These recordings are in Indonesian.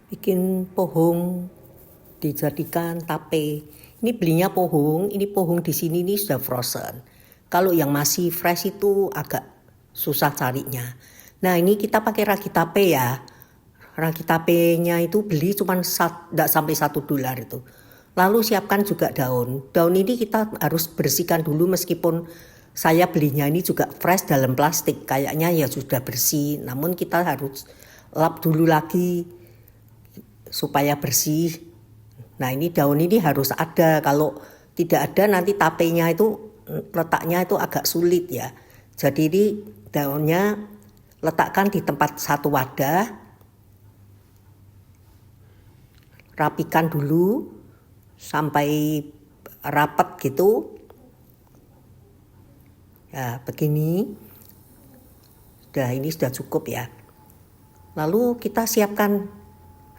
bikin pohong dijadikan tape. Ini belinya pohong, ini pohong di sini ini sudah frozen. Kalau yang masih fresh itu agak susah carinya. Nah ini kita pakai ragi tape ya. Ragi tapenya itu beli cuma tidak sampai $1 itu. Lalu siapkan juga daun. Daun ini kita harus bersihkan dulu meskipun saya belinya ini juga fresh dalam plastik. Kayaknya ya sudah bersih. Namun kita harus lap dulu lagi supaya bersih. Nah ini daun ini harus ada. Kalau tidak ada nanti tapenya itu letaknya itu agak sulit ya. Jadi ini daunnya letakkan di tempat satu wadah. Rapikan dulu sampai rapat gitu. Ya begini. Ini sudah cukup ya. Lalu kita siapkan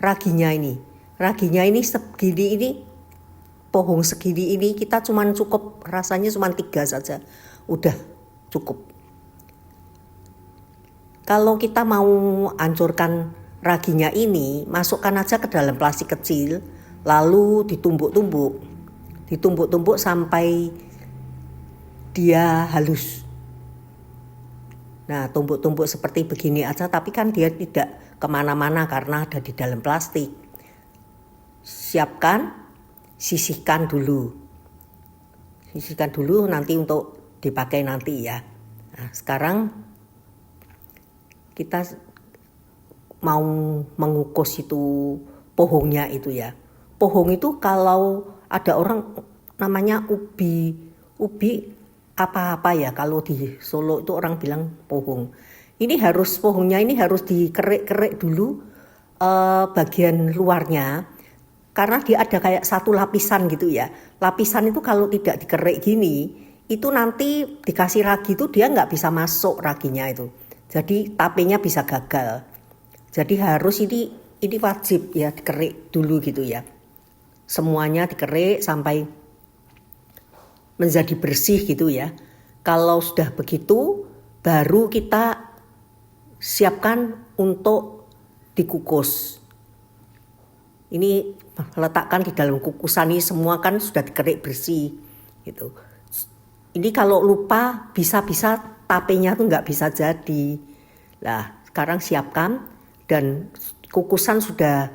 raginya ini. Raginya ini segini ini, pohong segini ini kita cuman cukup, rasanya cuman 3 saja. Udah cukup. Kalau kita mau hancurkan raginya ini, masukkan aja ke dalam plastik kecil, lalu ditumbuk-tumbuk sampai dia halus. Nah tumbuk-tumbuk seperti begini aja, tapi kan dia tidak kemana-mana karena ada di dalam plastik. Siapkan, sisihkan dulu nanti untuk dipakai nanti ya. Nah sekarang kita mau mengukus itu pohongnya itu ya. Pohong itu kalau ada orang namanya ubi apa-apa ya, kalau di Solo itu orang bilang pohong. Pohongnya ini harus dikerek-kerek dulu bagian luarnya, karena dia ada kayak satu lapisan gitu ya. Lapisan itu kalau tidak dikerek gini, itu nanti dikasih ragi itu dia nggak bisa masuk raginya itu. Jadi tapenya bisa gagal. Jadi harus ini wajib ya dikerek dulu gitu ya. Semuanya dikerek sampai menjadi bersih gitu ya. Kalau sudah begitu baru kita siapkan untuk dikukus. Ini letakkan di dalam kukusan, ini semua kan sudah dikerek bersih gitu. Ini kalau lupa bisa-bisa tapenya tuh nggak bisa jadi. Nah sekarang siapkan, dan kukusan sudah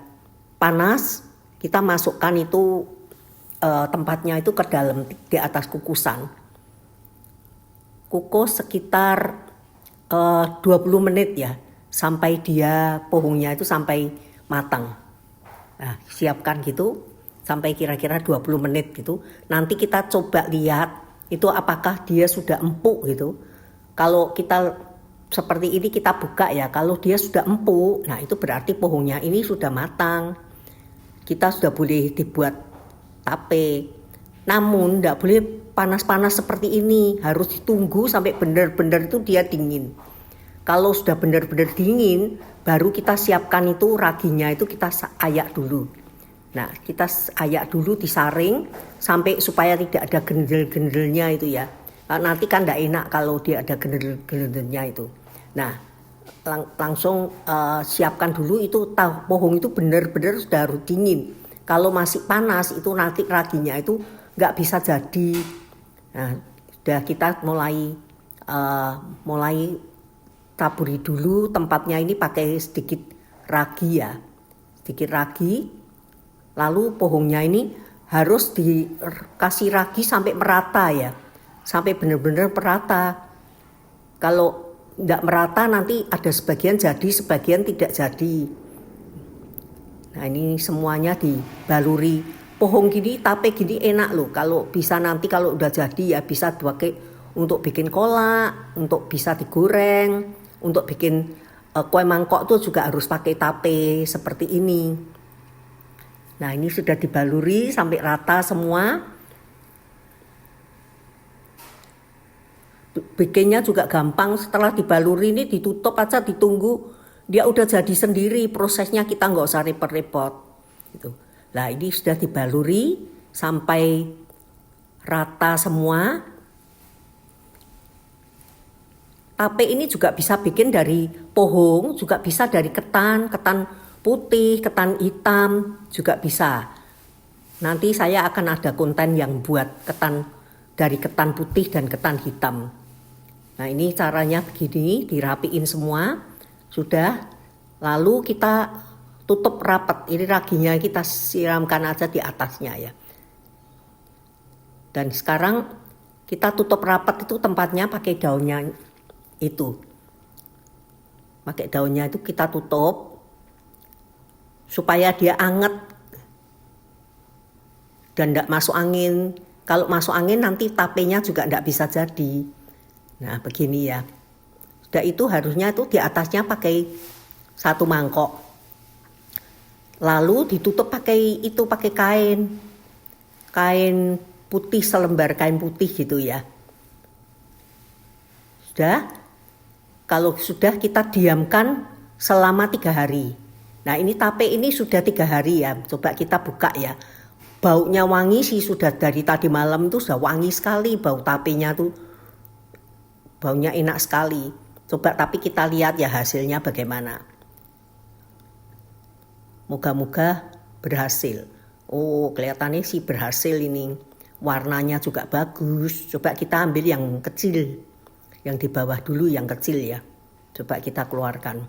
panas, kita masukkan itu tempatnya itu ke dalam di atas kukusan. Kukus sekitar 20 menit ya, sampai dia pohongnya itu sampai matang. Nah, siapkan gitu sampai kira-kira 20 menit gitu. Nanti kita coba lihat itu apakah dia sudah empuk gitu. Kalau kita seperti ini kita buka ya, kalau dia sudah empuk, nah itu berarti pohongnya ini sudah matang. Kita sudah boleh dibuat tape. Namun tidak boleh panas-panas seperti ini, harus ditunggu sampai benar-benar itu dia dingin. Kalau sudah benar-benar dingin, baru kita siapkan itu raginya itu kita ayak dulu. Nah kita ayak dulu, disaring sampai supaya tidak ada gendel-gendelnya itu ya. Nanti kan tidak enak kalau dia ada gendel-gendelnya itu. Nah langsung siapkan dulu itu pohong itu benar-benar sudah harus dingin. Kalau masih panas itu nanti raginya itu nggak bisa jadi. Nah sudah kita mulai taburi dulu tempatnya ini pakai sedikit ragi ya, sedikit ragi. Lalu pohongnya ini harus dikasih ragi sampai merata ya, sampai benar-benar merata. Kalau tidak merata nanti ada sebagian jadi, sebagian tidak jadi. Nah ini semuanya dibaluri. Pohong gini, tape gini enak loh. Kalau bisa nanti kalau udah jadi ya bisa dipakai untuk bikin kolak, untuk bisa digoreng, untuk bikin kue mangkok tuh juga harus pakai tape seperti ini. Nah ini sudah dibaluri sampai rata semua. Bikinnya juga gampang, setelah dibaluri ini ditutup aja, ditunggu dia udah jadi sendiri, prosesnya kita nggak usah repot-repot gitu. Nah ini sudah dibaluri sampai rata semua. Tape ini juga bisa bikin dari pohong, juga bisa dari ketan putih, ketan hitam juga bisa. Nanti saya akan ada konten yang buat ketan dari ketan putih dan ketan hitam. Nah ini caranya begini, dirapiin semua, sudah. Lalu kita tutup rapat, ini raginya kita siramkan aja di atasnya ya. Dan sekarang kita tutup rapat itu tempatnya pakai daunnya itu. Pakai daunnya itu kita tutup supaya dia anget dan tidak masuk angin. Kalau masuk angin nanti tapenya juga tidak bisa jadi. Nah begini ya. Sudah itu harusnya itu di atasnya pakai satu mangkok. Lalu ditutup pakai kain putih, selembar kain putih gitu ya. Sudah, kalau sudah kita diamkan selama 3 hari. Nah ini tape ini sudah 3 hari ya, coba kita buka ya. Baunya wangi sih, sudah dari tadi malam itu sudah wangi sekali, bau tapenya tuh baunya enak sekali. Coba tapi kita lihat ya hasilnya bagaimana. Moga-moga berhasil. Oh kelihatannya sih berhasil ini. Warnanya juga bagus. Coba kita ambil yang kecil. Yang di bawah dulu yang kecil ya. Coba kita keluarkan.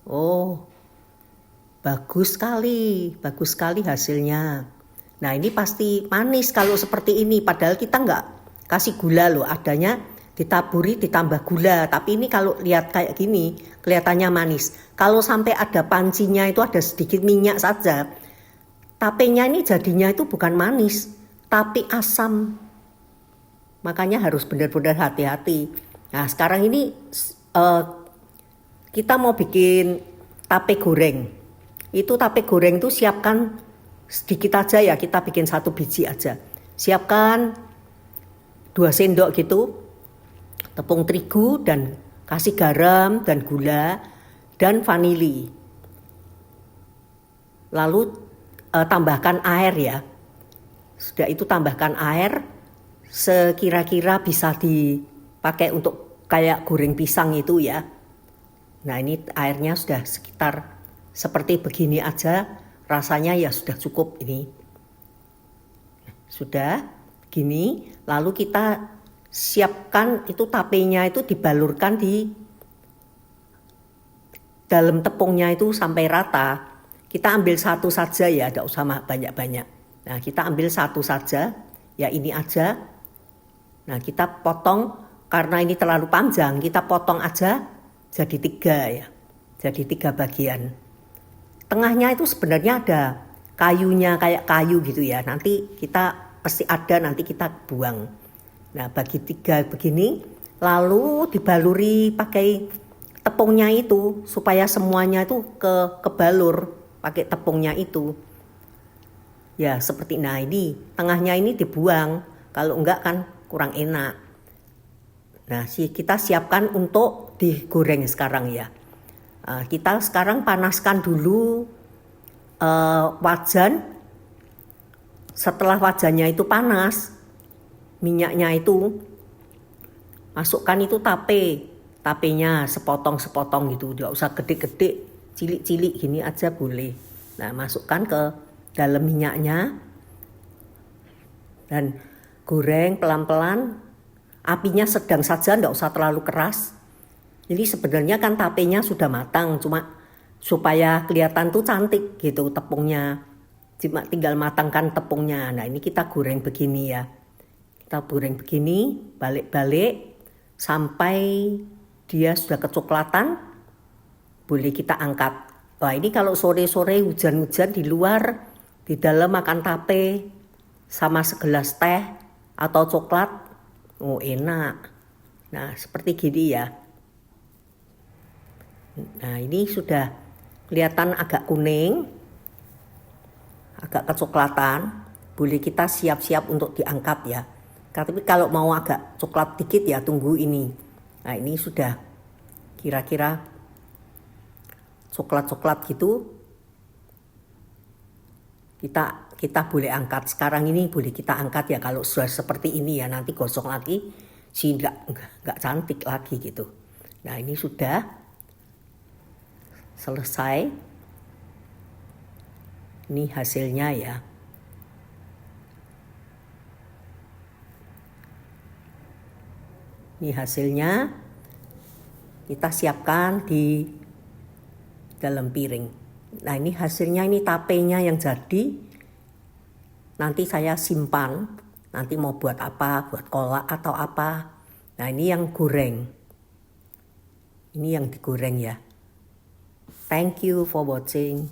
Oh bagus sekali hasilnya. Nah ini pasti manis kalau seperti ini. Padahal kita nggak kasih gula loh. Adanya ditaburi ditambah gula. Tapi ini kalau lihat kayak gini kelihatannya manis. Kalau sampai ada pancinya itu ada sedikit minyak saja, tapenya ini jadinya itu bukan manis, tapi asam. Makanya harus benar-benar hati-hati. Nah sekarang ini kita mau bikin tape goreng. Itu tape goreng itu siapkan sedikit aja ya, kita bikin 1 biji aja. Siapkan 2 sendok gitu tepung terigu dan kasih garam dan gula dan vanili. Lalu tambahkan air ya. Sudah itu tambahkan air sekira-kira bisa dipakai untuk kayak goreng pisang itu ya. Nah ini airnya sudah sekitar seperti begini aja, rasanya ya sudah cukup ini. Sudah gini, lalu kita siapkan itu tapenya itu dibalurkan di dalam tepungnya itu sampai rata. Kita ambil satu saja ya, tidak usah banyak-banyak. Nah kita ambil satu saja, ya ini aja. Nah kita potong, karena ini terlalu panjang, kita potong aja jadi 3 ya. Jadi 3 bagian. Tengahnya itu sebenarnya ada kayunya, kayak kayu gitu ya. Nanti kita pasti ada, nanti kita buang. Nah bagi 3 begini, lalu dibaluri pakai tepungnya itu supaya semuanya itu kebalur pakai tepungnya itu. Ya seperti nah ini tengahnya ini dibuang, kalau enggak kan kurang enak. Nah kita siapkan untuk digoreng sekarang ya. Kita sekarang panaskan dulu wajan. Setelah wajannya itu panas, minyaknya itu masukkan itu tapenya sepotong-sepotong gitu, tidak usah gede-gede, cilik-cilik gini aja boleh. Nah masukkan ke dalam minyaknya dan goreng pelan-pelan, apinya sedang saja, tidak usah terlalu keras. Jadi sebenarnya kan tapenya sudah matang, cuma supaya kelihatan tuh cantik gitu tepungnya, cuma tinggal matangkan tepungnya. Nah ini kita goreng begini ya, kita goreng begini balik-balik sampai dia sudah kecoklatan, boleh kita angkat. Wah ini kalau sore-sore hujan-hujan di luar, di dalam makan tape sama segelas teh atau coklat, oh enak. Nah seperti gini ya. Nah ini sudah kelihatan agak kuning, agak kecoklatan, boleh kita siap-siap untuk diangkat ya. Tapi kalau mau agak coklat dikit ya tunggu ini. Nah ini sudah kira-kira coklat-coklat gitu. Kita boleh angkat. Sekarang ini boleh kita angkat ya kalau sudah seperti ini ya. Nanti gosok lagi sih nggak cantik lagi gitu. Nah ini sudah. selesai. Ini hasilnya ya. Ini hasilnya. Kita siapkan di dalam piring. Nah ini hasilnya, ini tapenya yang jadi. Nanti saya simpan. Nanti mau buat apa, buat kolak atau apa. Nah ini yang goreng. Ini yang digoreng ya. Thank you for watching.